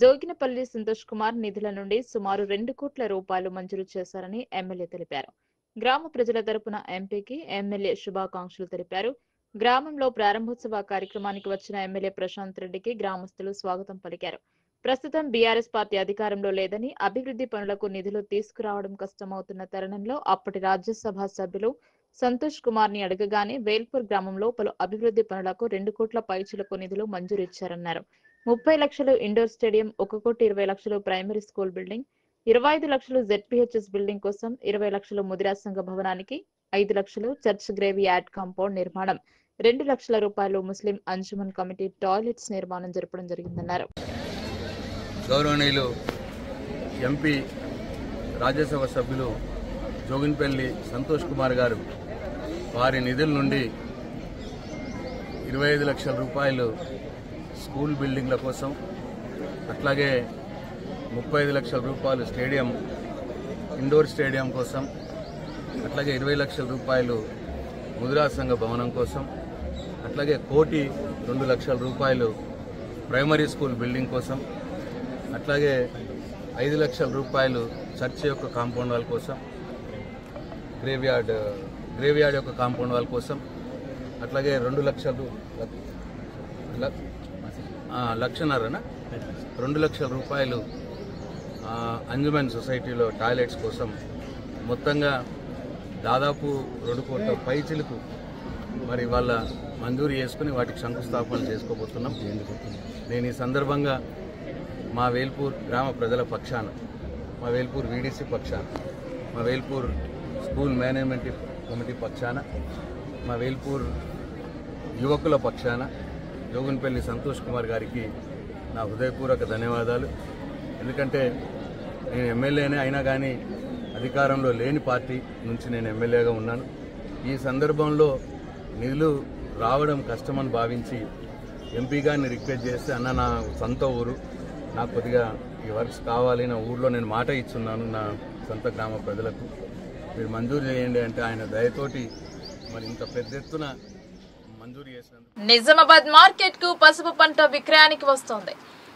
A: జోగినపల్లి సంతోష్ కుమార్ నిధుల నుండి సుమారు 2 కోట్ల రూపాయలు మంజూరు చేశారని ఎమ్మెల్యే తెలిపారు. గ్రామ ప్రజల తరపున ఎంపీకి ఎమ్మెల్యే శుభాకాంక్షలు తెలిపారు. గ్రామంలో ప్రారంభోత్సవ కార్యక్రమానికి వచ్చిన ఎమ్మెల్యే ప్రశాంత్ రెడ్డికి గ్రామస్తులు స్వాగతం పలికారు. ప్రస్తుతం బీఆర్ఎస్ పార్టీ అధికారంలో లేదని అభివృద్ధి పనులకు నిధులు తీసుకురావడం కష్టమవుతున్న తరుణంలో అప్పటి రాజ్యసభ సభ్యులు సంతోష్ కుమార్ ని అడగగానే వేల్పూర్ గ్రామంలో పలు అభివృద్ధి పనులకు 2 కోట్ల పైచిలకు నిధులు మంజూరు ఇచ్చారన్నారు. 30 లక్షలు indoor stadium, 1,20,00,000 primary school building, 25 లక్షలు ZPHS బిల్డింగ్ కోసం, 20 లక్షలు ముదిరా సంఘ భవనానికి, 5 లక్షలు చర్చ్ గ్రేవ్ యార్డ్ కాంపౌండ్ నిర్మాణం, 2 లక్షల రూపాయలు ముస్లిం అంజుమన్ కమిటీ టాయిలెట్స్ నిర్మాణం జరపడం జరిగిందన్నారు.
I: గౌరవనీయులు ఎంపీ రాజ్యసభ సభ్యులు జోగిన్పల్లి సంతోష్ కుమార్ గారు వారి నిధుల నుండి 25 లక్షల రూపాయలు స్కూల్ బిల్డింగ్ల కోసం, అట్లాగే 35 లక్షల రూపాయలు స్టేడియం, ఇండోర్ స్టేడియం కోసం, అట్లాగే 20 లక్షల రూపాయలు ముదిరా సంఘ భవనం కోసం, అట్లాగే 1,02,00,000 రూపాయలు ప్రైమరీ స్కూల్ బిల్డింగ్ కోసం, అట్లాగే 5 లక్షల రూపాయలు చర్చ్ యొక్క కాంపౌండ్ వాల్ కోసం, గ్రేవ్ యార్డ్ యొక్క కాంపౌండ్ వాల్ కోసం, అట్లాగే 2 లక్షలు 2 లక్షల రూపాయలు అంజుమన్ సొసైటీలో టాయిలెట్స్ కోసం, మొత్తంగా దాదాపు 2 కోట్ల పైచిలకు మరి వాళ్ళ మంజూరు చేసుకుని వాటికి శంకుస్థాపనలు చేసుకోబోతున్నాం. నేను ఈ సందర్భంగా మా వేల్పూర్ గ్రామ ప్రజల పక్షాన, మా వేల్పూర్ వీడీసీ పక్షాన, మా వేల్పూర్ స్కూల్ మేనేజ్మెంట్ కమిటీ పక్షాన, మా వేల్పూర్ యువకుల పక్షాన జోగిన్పల్లి సంతోష్ కుమార్ గారికి నా హృదయపూర్వక ధన్యవాదాలు. ఎందుకంటే నేను ఎమ్మెల్యేనే అయినా కానీ అధికారంలో లేని పార్టీ నుంచి నేను ఎమ్మెల్యేగా ఉన్నాను. ఈ సందర్భంలో నిధులు రావడం కష్టమని భావించి ఎంపీ గారిని రిక్వెస్ట్ చేస్తే, అన్న నా సొంత ఊరు, నాకు కొద్దిగా ఈ వర్క్స్ కావాలి, నా ఊర్లో నేను మాట ఇచ్చున్నాను నా సొంత గ్రామ ప్రజలకు, మీరు మంజూరు చేయండి అంటే ఆయన దయతోటి మరి ఇంత పెద్ద ఎత్తున మంజూరు చేసినందుకు.
A: నిజామాబాద్ మార్కెట్ కు పసుపు పంట విక్రయానికి వస్తోంది.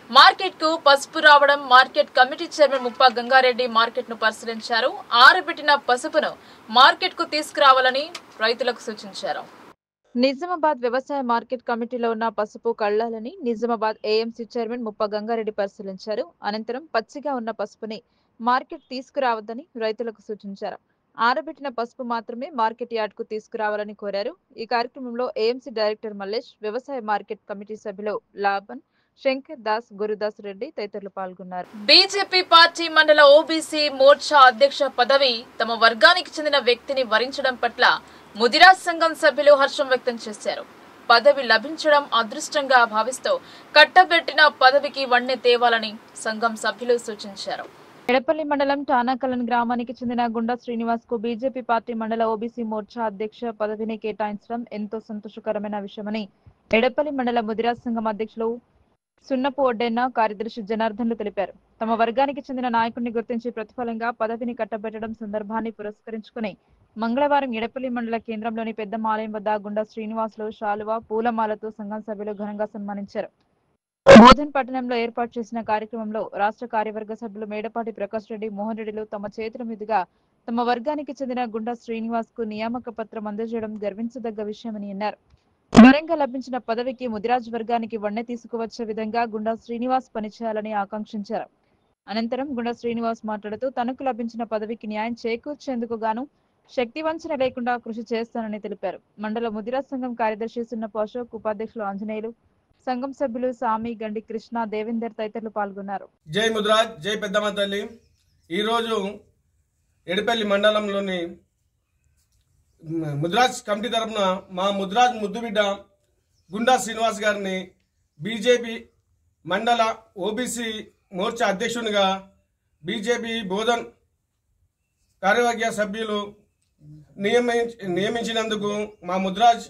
A: మార్కెట్ కు పసుపు రావడం market committee chairman Muppa Gangareddy market ను పరిశీలించారు. ఆరబెట్టిన పసుపును మార్కెట్ కు తీసుకురావాలని రైతులకు సూచించారు. నిజామాబాద్ వ్యవసాయ మార్కెట్ కమిటీలో ఉన్న పసుపు కళ్లాలని నిజామాబాద్ ఏఎంసీ చైర్మన్ ముప్పా గంగారెడ్డి పరిశీలించారు. అనంతరం పచ్చిగా ఉన్న పసుపుని మార్కెట్ తీసుకురావద్దని రైతులకు సూచించారు. ఆరబెట్టిన పసుపు మాత్రమే మార్కెట్ యార్డ్ కు తీసుకురావాలని కోరారు. ఈ కార్యక్రమంలో ఏఎంసీ డైరెక్టర్ మల్లేష్, వ్యవసాయ మార్కెట్ కమిటీ సభ్యులు లాభన్, శంకర్ దాస్, గురుదాస్ రెడ్డి తదితరులు పాల్గొన్నారు. బీజేపీ పార్టీ మండల ఓబీసీ మోర్చా అధ్యక్ష పదవి తమ వర్గానికి చెందిన వ్యక్తిని వరించడం పట్ల ముదిరా సంఘం సభ్యులు హర్షం వ్యక్తం చేశారు. పదవి లభించడం అదృష్టంగా భావిస్తూ కట్టబెట్టిన పదవికి వన్నె తేవాలని సంఘం సభ్యులు సూచించారు. ఎడపల్లి మండలం టానాకలన్ గ్రామానికి చెందిన గుండా శ్రీనివాస్ కు బీజేపీ పార్టీ మండల ఓబీసీ మోర్చా అధ్యక్ష పదవిని కేటాయించడం ఎంతో సంతోషకరమైన విషయమని ఎడపల్లి మండల ముదిరాజ్ సంఘం అధ్యక్షులు సున్నపు ఒడ్డెన్న కార్యదర్శి జనార్దన్లు తెలిపారు. తమ వర్గానికి చెందిన నాయకుడిని గుర్తించి ప్రతిఫలంగా పదవిని కట్టబెట్టడం సందర్భాన్ని పురస్కరించుకుని మంగళవారం ఎడపల్లి మండల కేంద్రంలోని పెద్దమ్మ ఆలయం వద్ద గుండా శ్రీనివాసులు శాలువా పూలమాలతో సంఘం సభ్యులు ఘనంగా సన్మానించారు. బోధన్ పట్టణంలో ఏర్పాటు చేసిన కార్యక్రమంలో రాష్ట్ర కార్యవర్గ సభ్యులు మేడపాటి ప్రకాష్ రెడ్డి, మోహన్ రెడ్డిలు తమ చేతుల మీదుగా తమ వర్గానికి చెందిన గుండా శ్రీనివాస్ కు నియామక పత్రం అందజేయడం గర్వించదగ్గ విషయమని అన్నారు. వరంగా లభించిన పదవికి ముదిరాజ్ వర్గానికి వన్నె తీసుకువచ్చే విధంగా గుండా శ్రీనివాస్ పనిచేయాలని ఆకాంక్షించారు. అనంతరం గుండా శ్రీనివాస్ మాట్లాడుతూ తనకు లభించిన పదవికి న్యాయం చేకూర్చేందుకు గాను శక్తి వంచన లేకుండా కృషి చేస్తానని తెలిపారు. మండల ముదిరాజ్ సంఘం కార్యదర్శి సున్నపు అశోక్, ఉపాధ్యక్షులు ఆంజనేయులు, సంఘం సభ్యులు సామి, గండి కృష్ణ, దేవేందర్ తదితరులు పాల్గొన్నారు.
J: జై ముదిరాజ్, జై పెద్దమ్మ తల్లి. ఈరోజు ఎడపల్లి మండలంలోని ముదిరాజ్ కమిటీ తరఫున మా ముదిరాజ్ ముద్దుబిడ్డ గుండా శ్రీనివాస్ గారిని బీజేపీ మండల ఓబీసీ మోర్చా అధ్యక్షునిగా బీజేపీ బోధన్ కార్యవర్గ సభ్యులు నియమించినందుకు మా ముదిరాజ్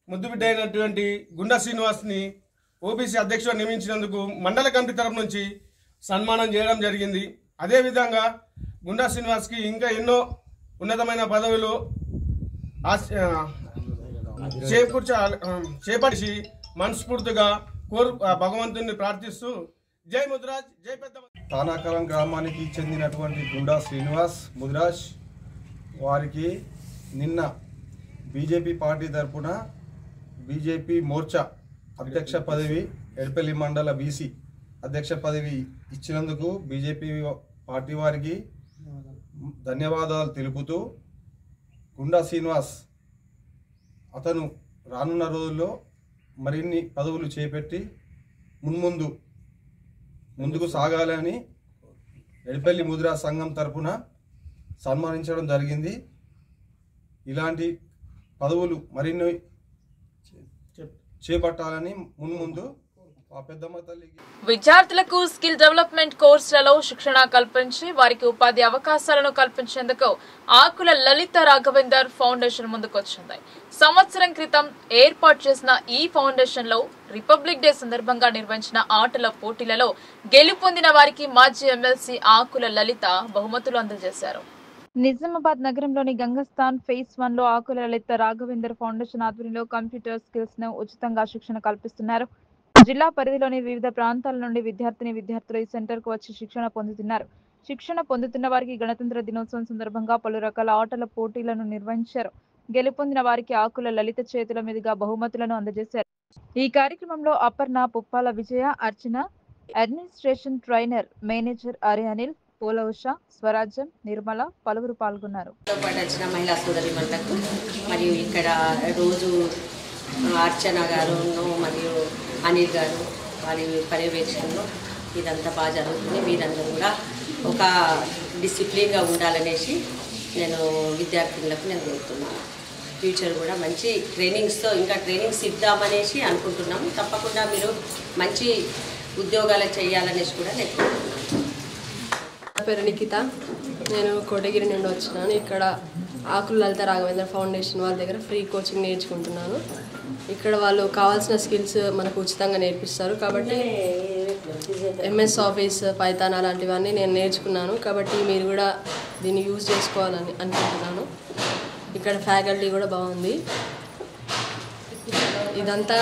J: ముద్దుబిడ్డ అయినటువంటి గుండా శ్రీనివాస్ని ఓబీసీ అధ్యక్షుడు నియమించినందుకు మండల కమిటీ తరఫు నుంచి సన్మానం చేయడం జరిగింది. అదేవిధంగా గుండా శ్రీనివాస్కి ఇంకా ఎన్నో ఉన్నతమైన పదవులు చేపట్టి మనస్ఫూర్తిగా భగవంతుని ప్రార్థిస్తూ జై ముదిరాజ్, జై పెద్ద.
K: తానాకలం గ్రామానికి చెందినటువంటి గుండా శ్రీనివాస్ ముదిరాజ్ వారికి నిన్న బీజేపీ పార్టీ తరఫున బీజేపీ మోర్చా అధ్యక్ష పదవి, ఎడపల్లి మండల బీసీ అధ్యక్ష పదవి ఇచ్చినందుకు బీజేపీ పార్టీ వారికి ధన్యవాదాలు తెలుపుతూ గుండా శ్రీనివాస్ అతను రానున్న రోజుల్లో మరిన్ని పదవులు చేపట్టి ముందుకు సాగాలని ఎడపల్లి ముదిరా సంఘం తరఫున సన్మానించడం జరిగింది. ఇలాంటి పదవులు మరిన్ని చేపట్టాలని ముందు ఆ పెద్దమ్మ తల్లికి.
A: విద్యార్థులకు స్కిల్ డెవలప్మెంట్ కోర్సులలో శిక్షణ కల్పించి వారికి ఉపాధి అవకాశాలను కల్పించేందుకు ఆకుల లలిత రాఘవేందర్ ఫౌండేషన్ ముందుకొచ్చింది. సంవత్సరం క్రితం ఏర్పాటు చేసిన ఈ ఫౌండేషన్ లో రిపబ్లిక్ డే సందర్భంగా నిర్వహించిన ఆటల పోటీలలో గెలుపొందిన వారికి మాజీ ఎమ్మెల్సీ ఆకుల లలిత బహుమతులు అందజేశారు. నిజామాబాద్ నగరంలోని గంగస్థాన్ ఫేజ్ 1 లో ఆకుల లలిత రాఘవేందర్ ఫౌండేషన్ ఆధ్వర్యంలో కంప్యూటర్ స్కిల్స్ ను ఉచితంగా శిక్షణ కల్పిస్తున్నారు. జిల్లా పరిధిలోని వివిధ ప్రాంతాల నుండి విద్యార్థులు ఈ సెంటర్ కు వచ్చి శిక్షణ పొందుతున్నారు. శిక్షణ పొందుతున్న వారికి గణతంత్ర దినోత్సవం సందర్భంగా పలు రకాల ఆటల పోటీలను నిర్వహించారు. గెలుపొందిన వారికి ఆకుల లలిత చేతుల మీదుగా బహుమతులను అందజేశారు. ఈ కార్యక్రమంలో Aparna, Puppala Vijaya, Archana, administration trainer manager Arya Anil, పోలౌష, స్వరాజ్యం, నిర్మల పలువురు పాల్గొన్నారు.
L: మహిళా సోదరిమణులకు మరియు ఇక్కడ రోజు అర్చన గారు మరియు అనిల్ గారు వారి పర్యవేక్షణలో ఇదంతా బాగా జరుగుతుంది. మీరందరూ కూడా ఒక డిసిప్లిన్గా ఉండాలనేసి నేను విద్యార్థులకు కోరుతున్నాను. ఫ్యూచర్ కూడా మంచి ట్రైనింగ్స్తో ఇంకా ట్రైనింగ్స్ ఇద్దామనేసి అనుకుంటున్నాము. తప్పకుండా మీరు మంచి ఉద్యోగాలు చేయాలనేసి కూడా నేను కోరుతున్నాను.
M: నా పేరు నిఖిత, నేను కోటగిరి నుండి వచ్చినాను. ఇక్కడ ఆకుల లలిత రాఘవేంద్ర ఫౌండేషన్ వాళ్ళ దగ్గర ఫ్రీ కోచింగ్ నేర్చుకుంటున్నాను. ఇక్కడ వాళ్ళు కావాల్సిన స్కిల్స్ మనకు ఉచితంగా నేర్పిస్తారు. కాబట్టి ఎంఎస్ ఆఫీస్, పైథాన్ అలాంటివన్నీ నేను నేర్చుకున్నాను. కాబట్టి మీరు కూడా దీన్ని యూజ్ చేసుకోవాలని అనుకుంటున్నాను. ఇక్కడ ఫ్యాకల్టీ కూడా బాగుంది. ఇదంతా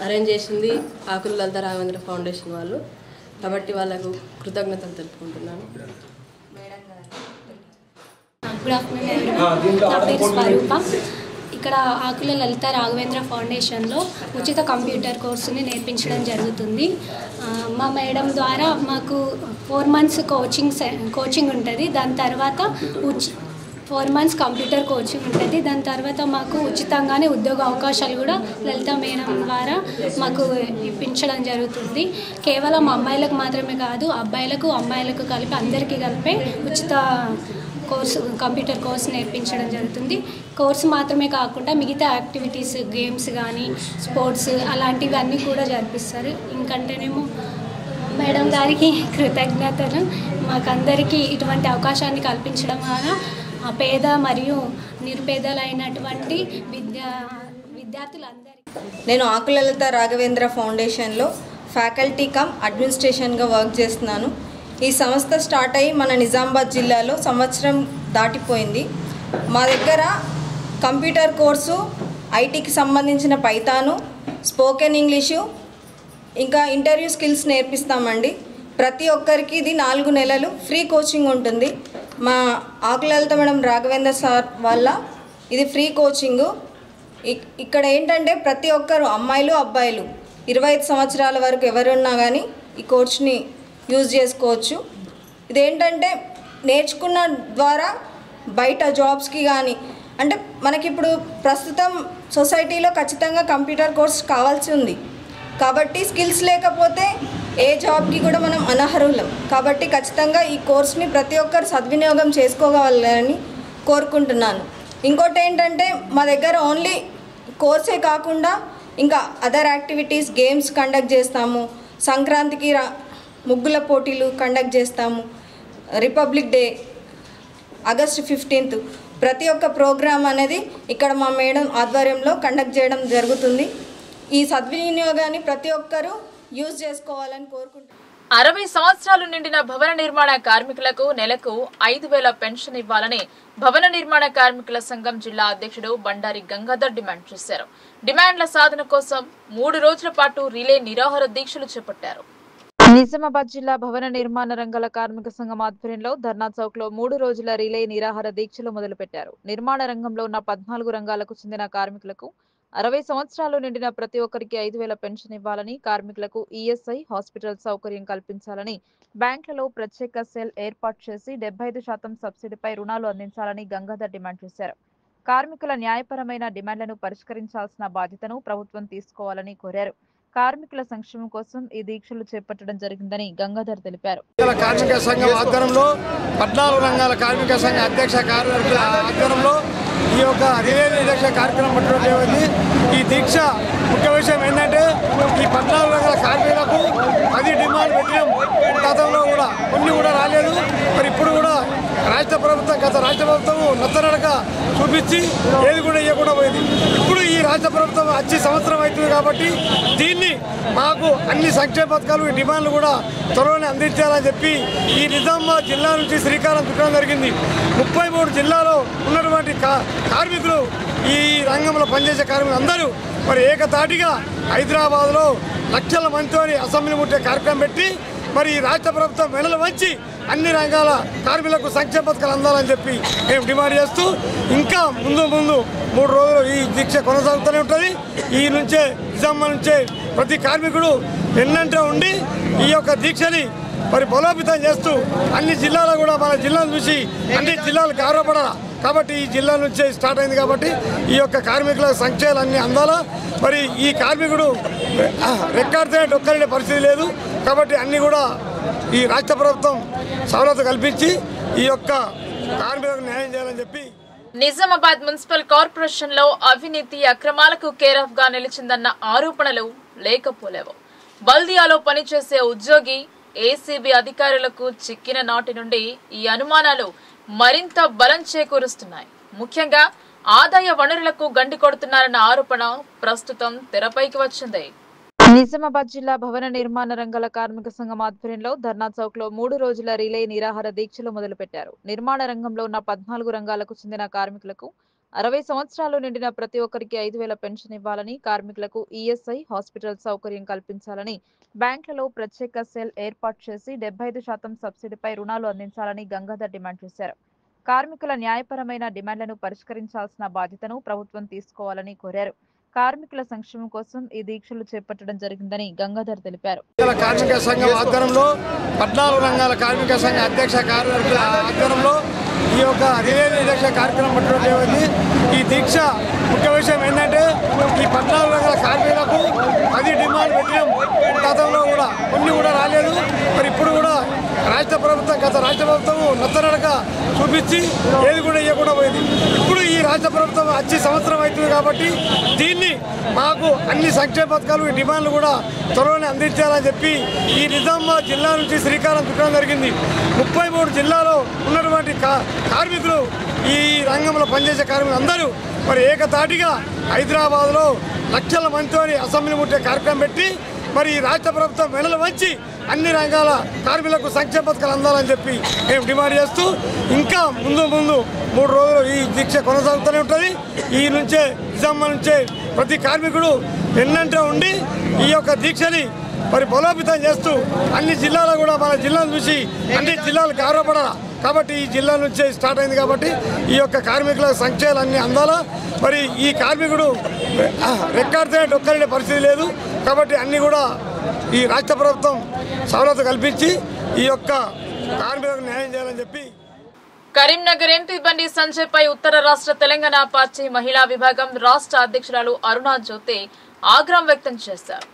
M: అరేంజ్ చేసింది ఆకుల లలిత రాఘవేంద్ర ఫౌండేషన్ వాళ్ళు. కాబట్టి వాళ్ళకు కృతజ్ఞతలు తెలుపుకుంటున్నాను.
N: Good afternoon everyone. నా పేరు స్వరూప. ఇక్కడ ఆకుల లలిత రాఘవేంద్ర ఫౌండేషన్లో ఉచిత కంప్యూటర్ కోర్సుని నేర్పించడం జరుగుతుంది. మా మేడం ద్వారా మాకు 4 months కోచింగ్ ఉంటుంది. దాని తర్వాత 4 months కంప్యూటర్ కోచింగ్ ఉంటుంది. దాని తర్వాత మాకు ఉచితంగానే ఉద్యోగ అవకాశాలు కూడా లలిత మేడం ద్వారా మాకు ఇప్పించడం జరుగుతుంది. కేవలం అమ్మాయిలకు మాత్రమే కాదు, అమ్మాయిలకు కలిపి అందరికీ కలిపి ఉచిత కంప్యూటర్ కోర్సు నేర్పించడం జరుగుతుంది. కోర్సు మాత్రమే కాకుండా మిగతా యాక్టివిటీస్, గేమ్స్ కానీ, స్పోర్ట్స్ అలాంటివన్నీ కూడా జరిపిస్తారు. ఇంకంటేనేమో మేడం గారికి కృతజ్ఞతలు. మాకందరికీ ఇటువంటి అవకాశాన్ని కల్పించడం వలన పేద మరియు నిరుపేదలైనటువంటి విద్యార్థులందరికీ.
O: నేను ఆకులలత రాఘవేంద్ర ఫౌండేషన్లో ఫ్యాకల్టీ కమ్ అడ్మినిస్ట్రేషన్గా వర్క్ చేస్తున్నాను. ఈ సంస్థ స్టార్ట్ అయ్యి మన నిజామాబాద్ జిల్లాలో సంవత్సరం దాటిపోయింది. మా దగ్గర కంప్యూటర్ కోర్సు, ఐటీకి సంబంధించిన పైథాను, స్పోకెన్ ఇంగ్లీషు, ఇంకా ఇంటర్వ్యూ స్కిల్స్ నేర్పిస్తామండి. ప్రతి ఒక్కరికి ఇది 4 నెలలు ఫ్రీ కోచింగ్ ఉంటుంది. మా ఆకులలత మేడం రాఘవేంద్ర సార్ వల్ల ఇది ఫ్రీ కోచింగు. ఇక్కడ ఏంటంటే ప్రతి ఒక్కరు అమ్మాయిలు అబ్బాయిలు 25 సంవత్సరాల వరకు ఎవరున్నా కానీ ఈ కోర్స్ని యూజ్ చేసుకోవచ్చు. ఇదేంటంటే నేర్చుకున్న ద్వారా బయట జాబ్స్కి కానీ, అంటే మనకిప్పుడు ప్రస్తుతం సొసైటీలో ఖచ్చితంగా కంప్యూటర్ కోర్స్ కావాల్సి ఉంది. కాబట్టి స్కిల్స్ లేకపోతే ఏ జాబ్కి కూడా మనం అనర్హులం. కాబట్టి ఖచ్చితంగా ఈ కోర్స్ని ప్రతి ఒక్కరు సద్వినియోగం చేసుకోవాలని కోరుకుంటున్నాను. ఇంకోటి ఏంటంటే మా దగ్గర ఓన్లీ కోర్సే కాకుండా ఇంకా అదర్ యాక్టివిటీస్, గేమ్స్ కండక్ట్ చేస్తాము. సంక్రాంతికి ముగ్గుల పోటీలు కండక్ట్ చేస్తాము. రిపబ్లిక్ డే, ఆగస్టు 15th ప్రతి ఒక్క ప్రోగ్రామ్ అనేది ఇక్కడ మా మేడం ఆధ్వర్యంలో కండక్ట్ చేయడం జరుగుతుంది. ఈ సద్వినియోగాన్ని ప్రతి ఒక్కరూ యూజ్ చేసుకోవాలని కోరుకుంటున్నాను.
A: 60 సంవత్సరాలు నిండిన భవన నిర్మాణ కార్మికులకు నెలకు 5,000 పెన్షన్ ఇవ్వాలని భవన నిర్మాణ కార్మికుల సంఘం జిల్లా అధ్యక్షుడు బండారి గంగాధర్ డిమాండ్ చేశారు. డిమాండ్ల సాధన కోసం 3 రోజుల పాటు రిలే నిరాహార దీక్షలు చేపట్టారు. నిజామాబాద్ జిల్లా భవన నిర్మాణ రంగాల కార్మిక సంఘం ఆధ్వర్యంలో ధర్నా చౌక్ లో 3 రోజుల రిలే నిరాహార దీక్షలు మొదలుపెట్టారు. నిర్మాణ రంగంలో ఉన్న 14 రంగాలకు చెందిన కార్మికులకు 60 సంవత్సరాలు నిండిన ప్రతి ఒక్కరికి 5,000 పెన్షన్ ఇవ్వాలని, కార్మికులకు ఈఎస్ఐ హాస్పిటల్ సౌకర్యం కల్పించాలని, బ్యాంకులలో ప్రత్యేక సెల్ ఏర్పాటు చేసి 75% సబ్సిడీపై రుణాలు అందించాలని గంగాధర్ డిమాండ్ చేశారు. కార్మికుల న్యాయపరమైన డిమాండ్లను పరిష్కరించాల్సిన బాధ్యతను ప్రభుత్వం తీసుకోవాలని కోరారు. కార్మికుల సంక్షేమం కోసం ఈ దీక్షలు చేపట్టడం జరిగిందని గంగాధర్ తెలిపారు.
P: కార్మిక సంఘం ఆధ్వర్యంలో 14 రంగాల కార్మిక సంఘ అధ్యక్ష కార్యదర్శుల ఆధ్వర్యంలో ఈ యొక్క రిలే దీక్ష కార్యక్రమం పట్టుకుంటే ఈ దీక్ష ముఖ్య విషయం ఏంటంటే ఈ 14 రంగాల కార్మికులకు 10 డిమాండ్ పెట్టినాం. గతంలో కూడా కొన్ని కూడా రాలేదు. మరి ఇప్పుడు కూడా రాష్ట్ర ప్రభుత్వం నత్తనడక చూపించి ఏది కూడా ఇవ్వకుండా పోయింది. ఇప్పుడు ఈ రాష్ట్ర ప్రభుత్వం వచ్చి సంవత్సరం అవుతుంది కాబట్టి దీన్ని మాకు అన్ని సంక్షేమ పథకాలు, డిమాండ్లు కూడా త్వరలోనే అందించాలని చెప్పి ఈ నిజామాబాద్ జిల్లా నుంచి శ్రీకారం చుట్టడం జరిగింది. 33 జిల్లాలో ఉన్నటువంటి కార్మికులు, ఈ రంగంలో పనిచేసే కార్మికులు అందరూ మరి ఏకతాటిగా హైదరాబాద్లో లక్షల మందితో అసెంబ్లీ ముట్టే కార్యక్రమం పెట్టి మరి రాష్ట్ర ప్రభుత్వం మెడలు వంచి అన్ని రంగాల కార్మికులకు సంక్షేమ పథకాలు అందాలని చెప్పి మేము డిమాండ్ చేస్తూ ఇంకా ముందు 3 రోజులు ఈ దీక్ష కొనసాగుతూనే ఉంటుంది. ఈ నుంచే నిజామాబాద్ నుంచే ప్రతి కార్మికుడు ఎన్నంటే ఉండి ఈ యొక్క దీక్షని మరి బలోపేతం చేస్తూ అన్ని జిల్లాలో కూడా మన జిల్లాను చూసి అన్ని జిల్లాలు గౌరవపడాలి. కాబట్టి ఈ జిల్లా నుంచే స్టార్ట్ అయింది కాబట్టి ఈ యొక్క కార్మికుల సంక్షేమాలు అన్నీ అందాలా. మరి ఈ కార్మికుడు రెక్కాడితే ఒక్కరినే పరిస్థితి లేదు. కాబట్టి అన్నీ కూడా ఈ రాష్ట్ర ప్రభుత్వం సవలత కల్పించి ఈ యొక్క కార్మికులకు న్యాయం చేయాలని చెప్పి.
A: నిజామాబాద్ మున్సిపల్ కార్పొరేషన్ లో అవినీతి అక్రమాలకు కేరాఫ్ గా నిలిచిందన్న ఆరోపణలు లేకపోలేవు. బల్దియాలో పనిచేసే ఉద్యోగి ఏసీబీ అధికారులకు చిక్కిన నాటి నుండి ఈ అనుమానాలు మరింత బలం చేకూరుస్తున్నాయి. ముఖ్యంగా ఆదాయ వనరులకు గండి కొడుతున్నారన్న ఆరోపణ ప్రస్తుతం తెరపైకి వచ్చింది. నిజామాబాద్ జిల్లా భవన నిర్మాణ రంగాల కార్మిక సంఘం ఆధ్వర్యంలో ధర్నా చౌక్ లో 3 రోజుల రిలే నిరాహార దీక్షలు మొదలుపెట్టారు. నిర్మాణ రంగంలో ఉన్న 14 రంగాలకు చెందిన కార్మికులకు 60 సంవత్సరాలు నిండిన ప్రతి ఒక్కరికి 5,000 పెన్షన్ ఇవ్వాలని, కార్మికులకు ఈఎస్ఐ హాస్పిటల్ సౌకర్యం కల్పించాలని, బ్యాంకులలో ప్రత్యేక సెల్ ఏర్పాటు చేసి 75% సబ్సిడీపై రుణాలు అందించాలని గంగాధర్ డిమాండ్ చేశారు. కార్మికుల న్యాయపరమైన డిమాండ్లను పరిష్కరించాల్సిన బాధ్యతను ప్రభుత్వం తీసుకోవాలని కోరారు. కార్మికుల సంక్షేమం కోసం ఈ దీక్షలు చేపట్టడం జరిగిందని గంగాధర్ తెలిపారు.
P: కార్మిక సంఘం ఆధ్వర్యంలో 14 రంగాల కార్మిక సంఘ అధ్యక్ష కార్యదర్శుల ఆధ్వర్యంలో ఈ యొక్క రిలే దీక్ష కార్యక్రమం పట్టుకుంటే ఈ దీక్ష ముఖ్య విషయం ఏంటంటే ఈ 14 రంగాల కార్మికులకు 10 డిమాండ్ పెట్టినాం. గతంలో కూడా కొన్ని కూడా రాలేదు. మరి ఇప్పుడు కూడా రాష్ట్ర ప్రభుత్వం నత్తనడక చూపించి ఏది కూడా ఇవ్వకుండా పోయింది. ఇప్పుడు ఈ రాష్ట్ర ప్రభుత్వం వచ్చి సంవత్సరం అవుతుంది కాబట్టి దీన్ని మాకు అన్ని సంక్షేమ పథకాలు డిమాండ్లు కూడా త్వరలోనే అందించాలని చెప్పి ఈ నిజామాబాద్ జిల్లా నుంచి శ్రీకారం చుట్టడం జరిగింది. 33 జిల్లాలో ఉన్నటువంటి కార్మికులు ఈ రంగంలో పనిచేసే కార్మికులు అందరూ మరి ఏకతాటిగా హైదరాబాద్లో లక్షల మందితో అసెంబ్లీ ముట్టే కార్యక్రమం పెట్టి మరి రాష్ట్ర ప్రభుత్వం మెడలు వంచి అన్ని రంగాల కార్మికులకు సంక్షేమ పథకాలు అందాలని చెప్పి మేము డిమాండ్ చేస్తూ ఇంకా ముందు 3 రోజులు ఈ దీక్ష కొనసాగుతూనే ఉంటుంది. ఈ నుంచే నిజామాబాద్ నుంచే ప్రతి కార్మికుడు ఎన్నంటే ఉండి ఈ యొక్క దీక్షని మరి బలోపేతం చేస్తూ అన్ని జిల్లాలో కూడా మన జిల్లాను చూసి అన్ని జిల్లాలు గౌరవపడాలి కాబట్టి ఈ జిల్లా నుంచే స్టార్ట్ అయింది కాబట్టి ఈ యొక్క కార్మికుల సంక్షేమాలు అన్నీ అందాలా. మరి ఈ కార్మికుడు రెక్కాడితే డొక్కలే పరిస్థితి లేదు కాబట్టి అన్నీ కూడా ఈ రాష్ట్ర ప్రభుత్వం సౌలత కల్పించి ఈ యొక్క కార్మికులకు న్యాయం చేయాలని చెప్పి
A: కరీంనగర్ ఎంపీ బండి సంజయ్ పై ఉత్తర రాష్ట్ర తెలంగాణ పార్టీ మహిళా విభాగం రాష్ట్ర అధ్యక్షురాలు అరుణా జ్యోతి ఆగ్రహం వ్యక్తం చేశారు.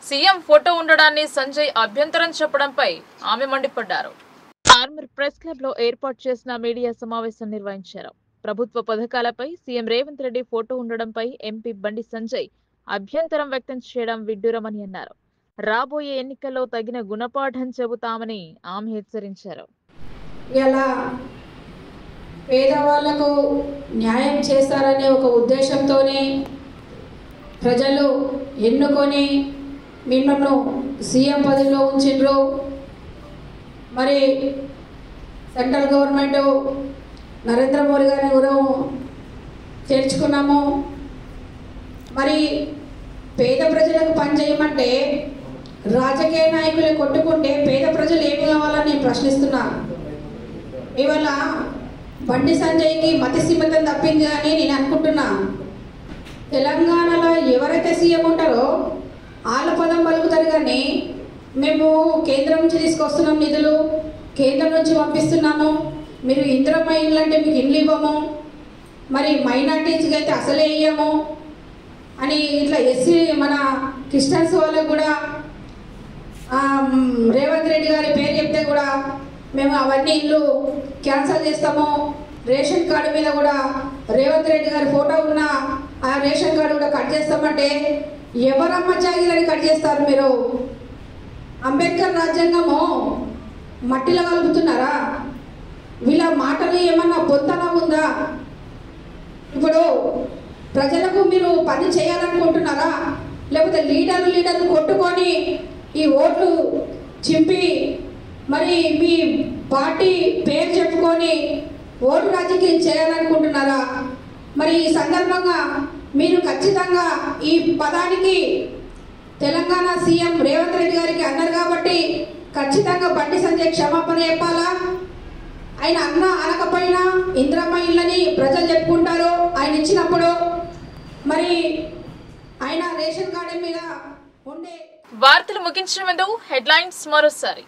A: సీఎం ఫోటో ఉండడాన్ని సంజయ్ అభ్యంతరం చెప్పడంపై ఆమె మండిపడ్డారు. ఆర్మర్ ప్రెస్ క్లబ్ లో ఏర్పాటు చేసిన మీడియా సమావేశం నిర్వహించారు. ప్రభుత్వ పథకాలపై సీఎం రేవంత్ రెడ్డి ఫోటో ఉండడంపై ఎంపీ బండి సంజయ్ అభ్యంతరం వ్యక్తం చేయడం విడ్డూరమని అన్నారు. రాబోయే ఎన్నికల్లో తగిన గుణపాఠం చెబుతామని ఆమె హెచ్చరించారు.
Q: ఇలా పేదవాళ్లకు న్యాయం చేస్తారనే ఒక ఉద్దేశంతోనే ప్రజలు ఎన్నుకొని మిమ్మల్ని సీఎం పదవిలో ఉంచిండ్రు. మరి సెంట్రల్ గవర్నమెంట్ నరేంద్ర మోడీ గారిని కూడా చేర్చుకున్నాము. మరి పేద ప్రజలకు పని చేయమంటే రాజకీయ నాయకులే కొట్టుకుంటే పేద ప్రజలు ఏమి కావాలని నేను ప్రశ్నిస్తున్నాను. ఇవాళ బండి సంజయ్కి మతిస్థిమితం తప్పింది అని నేను అనుకుంటున్నా. తెలంగాణలో ఎవరైతే సీఎం ఉంటారో వాళ్ళ పదం పలుకుతారు కానీ మేము కేంద్రం నుంచి తీసుకొస్తున్నాం నిధులు, కేంద్రం నుంచి పంపిస్తున్నాము, మీరు ఇందిరమ్మ ఇల్లు అంటే మీకు ఇల్లు ఇవ్వము, మరి మైనార్టీస్కి అయితే అసలే ఇయ్యము అని ఇట్లా ఎస్సీ మన క్రిస్టియన్స్ వాళ్ళకు కూడా రేవంత్ రెడ్డి గారి పేరు చెప్తే కూడా మేము అవన్నీ ఇల్లు క్యాన్సల్ చేస్తాము, రేషన్ కార్డు మీద కూడా రేవంత్ రెడ్డి గారి ఫోటో ఉన్న ఆ రేషన్ కార్డు కూడా కట్ చేస్తామంటే ఎవరమ్మ జాగిరని కట్ చేస్తారు మీరు? అంబేద్కర్ రాజ్యాంగము మట్టిలో కలుపుతున్నారా? వీళ్ళ మాటలు ఏమన్నా పొంతన ఉందా? ఇప్పుడు ప్రజలకు మీరు పని చేయాలనుకుంటున్నారా? లేకపోతే లీడర్లు కొట్టుకొని ఈ ఓట్లు చింపి మరి మీ పార్టీ పేరు చెప్పుకొని ఓటు రాజకీయం చేయాలనుకుంటున్నారా? మరి ఈ సందర్భంగా మీరు ఖచ్చితంగా ఈ పదానికి తెలంగాణ సీఎం రేవంత్ రెడ్డి గారికి అన్నారు కాబట్టి ఖచ్చితంగా బండి సంజయ్ క్షమాపణ చెప్పాలా. ఆయన అన్న అనకపోయినా ఇందిరమ్మ ఇళ్ళని ప్రజలు చెప్పుకుంటారు ఆయన ఇచ్చినప్పుడు. మరి ఆయన రేషన్ కార్డు మీద ఉండే
A: వార్తలు ముగించే ముందు హెడ్లైన్స్ మరోసారి.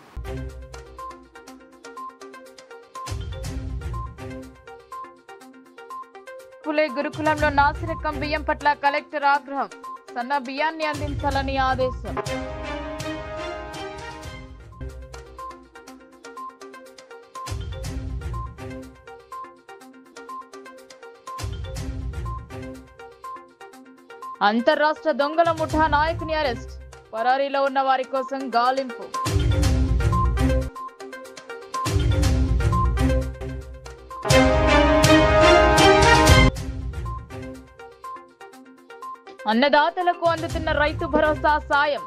A: పులే గురుకులంలో నాసిరకం బియ్యం పట్ల కలెక్టర్ ఆగ్రహం. సన్న బియ్యాన్ని అందించాలని ఆదేశం. అంతర్రాష్ట్ర దొంగల ముఠా నాయకుని అరెస్ట్. పరారీలో ఉన్న వారి కోసం గాలింపు. అన్నదాతలకు అందుతున్న రైతు భరోసా సాయం.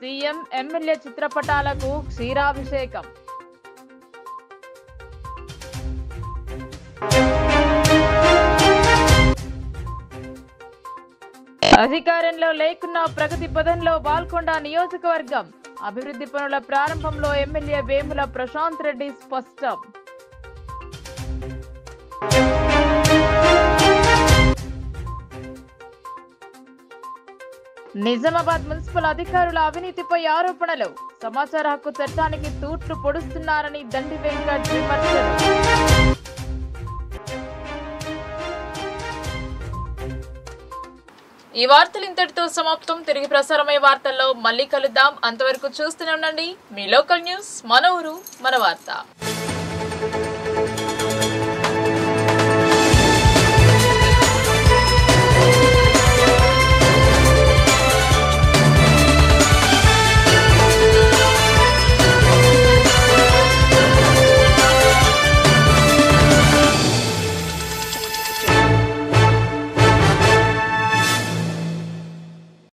A: సీఎం ఎమ్మెల్యే చిత్రపటాలకు క్షీరాభిషేకం. అధికారంలో లేకున్నా ప్రగతి పదంలో బాల్కొండ నియోజకవర్గం. అభివృద్ధి పనుల ప్రారంభంలో ఎమ్మెల్యే వేముల ప్రశాంత్ రెడ్డి స్పష్టం. నిజామాబాద్ మున్సిపల్ అధికారుల అవినీతిపై ఆరోపణలు. సమాచార హక్కు చట్టానికి తూట్లు పొడుస్తున్నారని దండి వెంకట్ విమర్శలు. ఈ వార్తలు ఇంతటితో సమాప్తం. తిరిగి ప్రసారమయ్యే వార్తల్లో మళ్ళీ కలుద్దాం. అంతవరకు చూస్తూనే ఉండండి మీ లోకల్ న్యూస్. మన ఊరు మన వార్త.